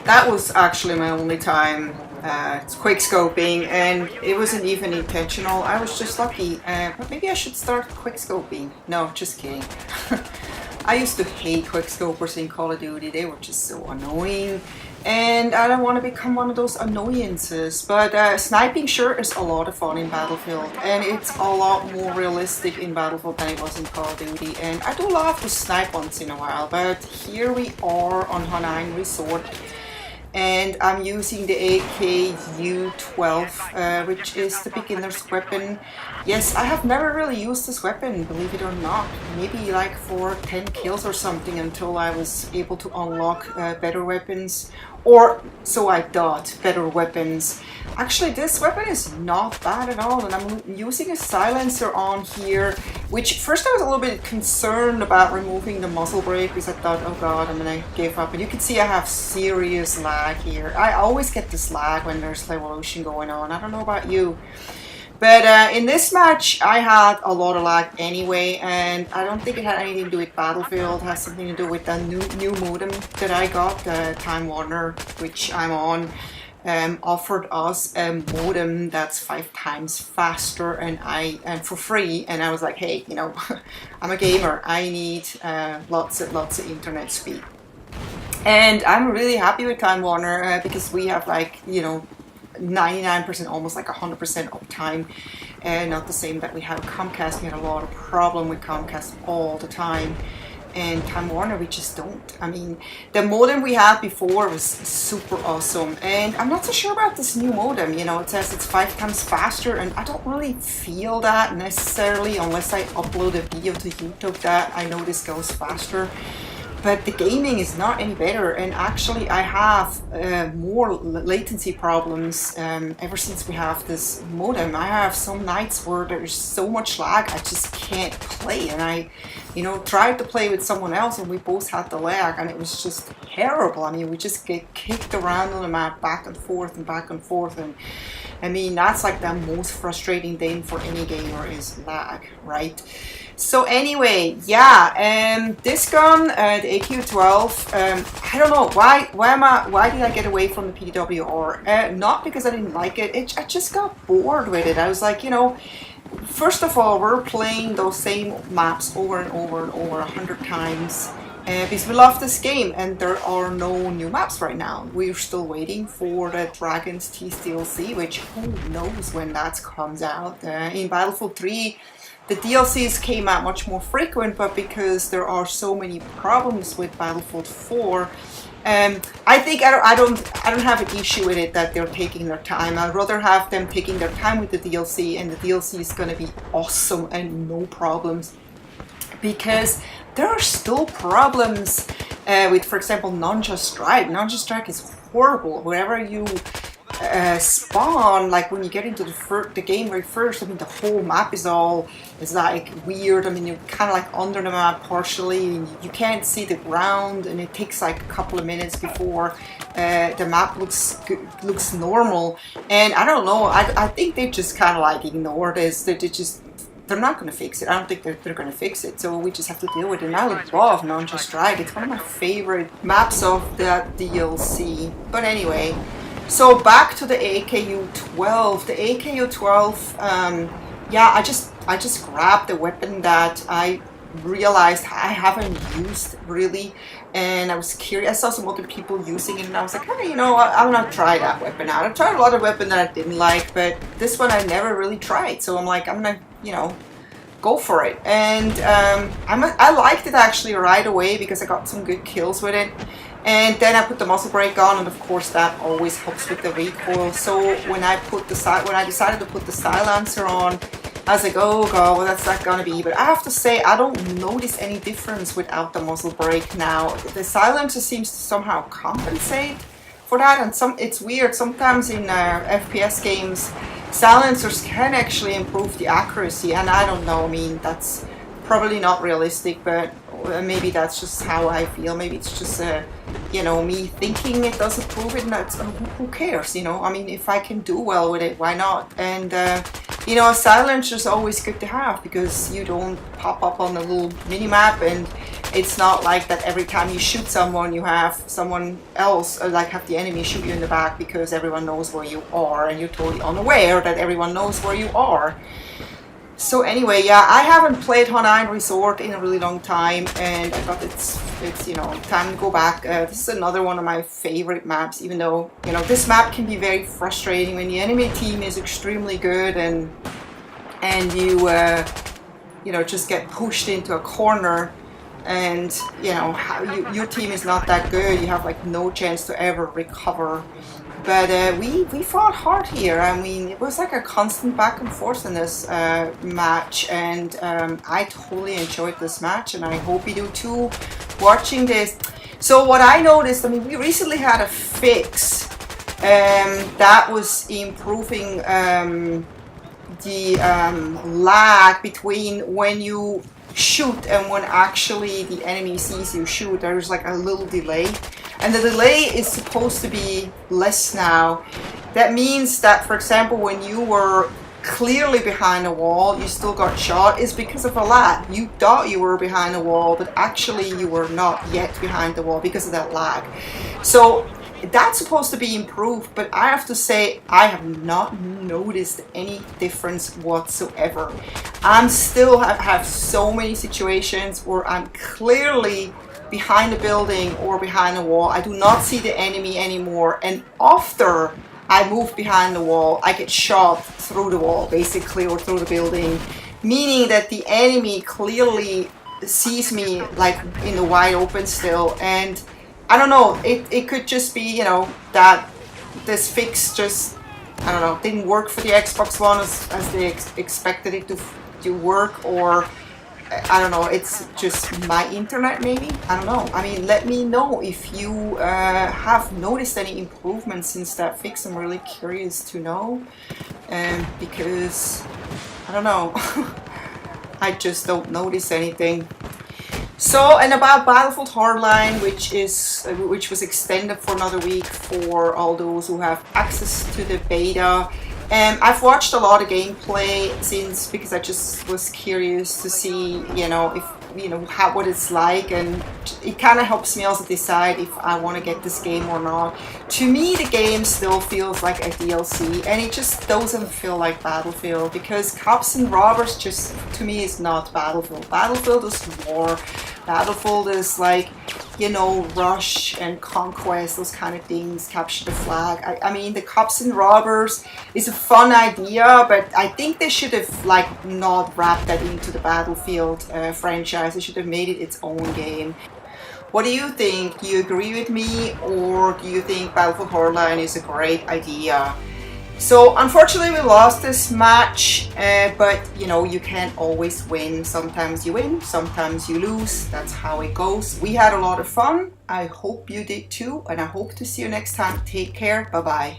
That was actually my only time quick scoping, and it wasn't even intentional. I was just lucky. But maybe I should start quick scoping. No, just kidding. I used to hate quick scopers in Call of Duty. They were just so annoying, and I don't want to become one of those annoyances. But sniping sure is a lot of fun in Battlefield, and it's a lot more realistic in Battlefield than it was in Call of Duty. And I do love to snipe once in a while, but here we are on Hanang Resort, and I'm using the AKU-12, which is the beginner's weapon. Yes, I have never really used this weapon, believe it or not. Maybe like for 10 kills or something until I was able to unlock better weapons. Or so I thought, better weapons. Actually, this weapon is not bad at all, and I'm using a silencer on here, which first I was a little bit concerned about removing the muzzle brake because I thought, oh god, I'm gonna give up. And you can see I have serious lag here. I always get this lag when there's Revolution going on. I don't know about you. But in this match, I had a lot of lag anyway, and I don't think it had anything to do with Battlefield. It has something to do with the new modem that I got, Time Warner, which I'm on, offered us a modem that's 5 times faster and for free. And I was like, hey, you know, I'm a gamer. I need lots of internet speed. And I'm really happy with Time Warner because we have like, you know, 99%, almost like 100% uptime, and not the same that we have Comcast. We had a lot of problem with Comcast all the time, and Time Warner we just don't. I mean, the modem we had before was super awesome, and I'm not so sure about this new modem. You know, it says it's 5 times faster, and I don't really feel that necessarily unless I upload a video to YouTube that I know this goes faster. But the gaming is not any better, and actually I have more latency problems ever since we have this modem. I have some nights where there's so much lag I just can't play, and I, you know, tried to play with someone else and we both had the lag, and it was just terrible. I mean, we just get kicked around on the map back and forth, and I mean, that's like the most frustrating thing for any gamer is lag, right? So anyway, yeah, this gun, the AKU-12, I don't know why did I get away from the PWR? Not because I didn't like it. I just got bored with it. I was like, you know, first of all, we're playing those same maps over and over and over 100 times. Because we love this game, and there are no new maps right now. We're still waiting for the Dragon's Teeth DLC, which who knows when that comes out. In Battlefield 3, the DLCs came out much more frequent, but because there are so many problems with Battlefield 4, I think I don't have an issue with it that they're taking their time. I'd rather have them taking their time with the DLC, and the DLC is going to be awesome and no problems, because there are still problems with, for example, Ninja Strike. Ninja Strike is horrible. Wherever you spawn, like when you get into the game right first, I mean, the whole map is like weird. I mean, you're kind of like under the map partially, and you can't see the ground, and it takes like a couple of minutes before the map looks normal. And I don't know, I think they just kind of like ignore this. They're not going to fix it. I don't think they're going to fix it, so we just have to deal with it. And I love Ninja Strike. It's one of my favorite maps of that DLC. But anyway, so back to the AKU-12. The AKU-12, yeah, I just grabbed the weapon that I realized I haven't used really, and I was curious. I saw some other people using it, and I was like, hey, you know, I'm gonna try that weapon out. I've tried a lot of weapons that I didn't like, but this one I never really tried, so I'm like, I'm gonna, you know, go for it. And I liked it actually right away because I got some good kills with it. And then I put the muzzle brake on, and of course that always helps with the recoil. So when I decided to put the silencer on, I was like, oh god, well, that's not gonna be. But I have to say, I don't notice any difference without the muzzle brake now. The silencer seems to somehow compensate for that, and it's weird. Sometimes in FPS games, silencers can actually improve the accuracy, and I don't know. I mean, that's probably not realistic, but maybe that's just how I feel. Maybe it's just you know, me thinking it doesn't prove it, and who cares, you know? I mean, if I can do well with it, why not? And you know, a silencer is always good to have because you don't pop up on the little mini map, and It's not like that every time you shoot someone, you have someone else, like have the enemy shoot you in the back, because everyone knows where you are and you're totally unaware that everyone knows where you are. So anyway, yeah, I haven't played Honai Resort in a really long time, and I thought it's you know, time to go back. This is another one of my favorite maps, even though, you know, this map can be very frustrating when the enemy team is extremely good and you you know, just get pushed into a corner, and you know, your team is not that good. You have like no chance to ever recover. But we fought hard here. I mean, it was like a constant back and forth in this match, and I totally enjoyed this match, and I hope you do too, watching this. So what I noticed, I mean, we recently had a fix that was improving the lag between when you shoot and when actually the enemy sees you shoot. There's like a little delay, and the delay is supposed to be less now. That means that, for example, when you were clearly behind a wall, you still got shot, is because of a lag. You thought you were behind a wall, but actually you were not yet behind the wall because of that lag. So that's supposed to be improved, but I have to say I have not noticed any difference whatsoever. I'm still have so many situations where I'm clearly behind a building or behind a wall. I do not see the enemy anymore, and after I move behind the wall, I get shot through the wall, basically, or through the building, meaning that the enemy clearly sees me like in the wide open still. And I don't know, it could just be, you know, that this fix just, I don't know, didn't work for the Xbox One as they expected it to work, or I don't know, it's just my internet maybe, I don't know. I mean, let me know if you have noticed any improvements since that fix. I'm really curious to know, because I don't know, I just don't notice anything. So, and about Battlefield Hardline, which was extended for another week for all those who have access to the beta. I've watched a lot of gameplay since, because I just was curious to see, you know, if, you know, what it's like, and it kind of helps me also decide if I want to get this game or not. To me, the game still feels like a DLC, and it just doesn't feel like Battlefield, because Cops and Robbers just, to me, is not Battlefield. Battlefield is war. Battlefield is like, you know, rush and conquest, those kind of things, capture the flag. I mean, the Cops and Robbers is a fun idea, but I think they should have like not wrapped that into the Battlefield franchise. They should have made it its own game. What do you think? Do you agree with me, or do you think Battlefield Hardline is a great idea? So unfortunately we lost this match, but you know, you can't always win. Sometimes you win, sometimes you lose. That's how it goes. We had a lot of fun. I hope you did too, and I hope to see you next time. Take care. Bye bye.